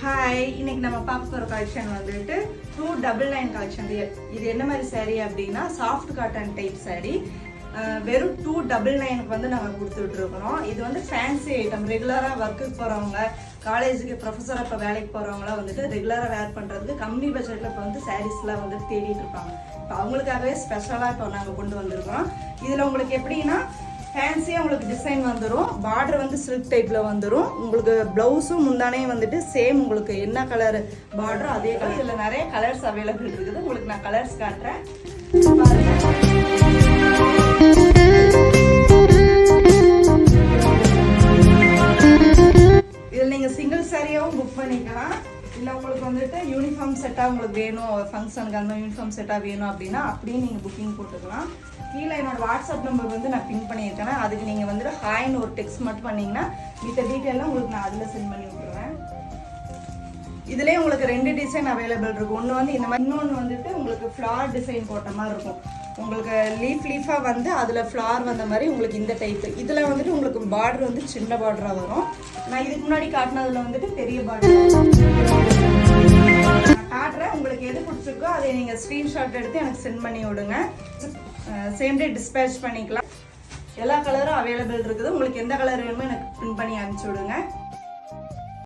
Hi, இன்னைக்கு நம்ம பார்க்க போகிற கலெக்ஷன் வந்துட்டு 299 கலெக்ஷன். இது என்ன மாதிரி சாரீ அப்படின்னா சாஃப்ட் காட்டன் டைப் சாரீ. வெறும் 299க்கு வந்து நாங்கள் கொடுத்துட்ருக்குறோம். இது வந்து ஃபேன்சி ஐட்டம். ரெகுலராக ஒர்க்குக்கு போகிறவங்க, காலேஜுக்கு ப்ரொஃபஸராக இப்போ வேலைக்கு போகிறவங்களாம் வந்துட்டு ரெகுலராக வேர் பண்ணுறதுக்கு கம்மி பட்ஜெட்டில் இப்போ வந்து சாரீஸ்லாம் வந்து தேடிட்டு இருப்பாங்க. இப்போ அவங்களுக்காகவே ஸ்பெஷலாக இப்போ நாங்கள் கொண்டு வந்திருக்கிறோம். இதில் உங்களுக்கு எப்படின்னா ஃபேன்சியாக உங்களுக்கு டிசைன் வந்துடும். பார்டர் வந்து சில்க் டைப்பில் வந்துடும். உங்களுக்கு ப்ளவுஸும் முந்தானையும் வந்துட்டு சேம் உங்களுக்கு என்ன கலர் பார்டரோ அதே கலர். இதில் நிறைய கலர்ஸ் அவைலபிள் இருக்குது. உங்களுக்கு நான் கலர்ஸ் காட்டுறேன் பாருங்கள். இதில் நீங்கள் சிங்கிள் சாரியாகவும் புக் பண்ணிக்கலாம். இல்லை உங்களுக்கு வந்துட்டு யூனிஃபார்ம் செட்டாக உங்களுக்கு வேணும், ஃபங்க்ஷனுக்கு அந்த யூனிஃபார்ம் செட்டாக வேணும் அப்படின்னா அப்படியும் நீங்கள் புக்கிங் போட்டுக்கலாம். கீழே என்னோட வாட்ஸ்அப் நம்பர் வந்து நான் பின் பண்ணியிருக்கேன். அதுக்கு நீங்கள் வந்துட்டு ஹாய்னு ஒரு டெக்ஸ்ட் மட்டும் பண்ணிங்கன்னா மித்த டீட்டெயிலாம் உங்களுக்கு நான் அதில் சென்ட் பண்ணி விட்டுருவேன். இதுலேயே உங்களுக்கு 2 டிசைன் அவைலபிள் இருக்கும். ஒன்று வந்து இந்த மாதிரி, இன்னொன்று வந்துட்டு உங்களுக்கு ஃப்ளார் டிசைன் போட்ட மாதிரி இருக்கும். உங்களுக்கு லீஃபாக வந்து அதில் ஃப்ளார் வந்த மாதிரி உங்களுக்கு இந்த டைப்பு. இதில் வந்துட்டு உங்களுக்கு பார்டர் வந்து சின்ன பார்டராக வரும். நான் இதுக்கு முன்னாடி காட்டினதில் வந்துட்டு பெரிய பார்டர் காட்டுறேன். உங்களுக்கு எது பிடிச்சிருக்கோ அதை நீங்கள் ஸ்க்ரீன்ஷாட் எடுத்து எனக்கு சென்ட் பண்ணி விடுங்க. சேம் டே டிஸ்பேச் பண்ணிக்கலாம். எல்லா கலரும் அவைலபிள் இருக்குது. உங்களுக்கு எந்த கலர் வேணுமோ எனக்கு பிரிண்ட் பண்ணி அனுப்பிச்சி விடுங்க.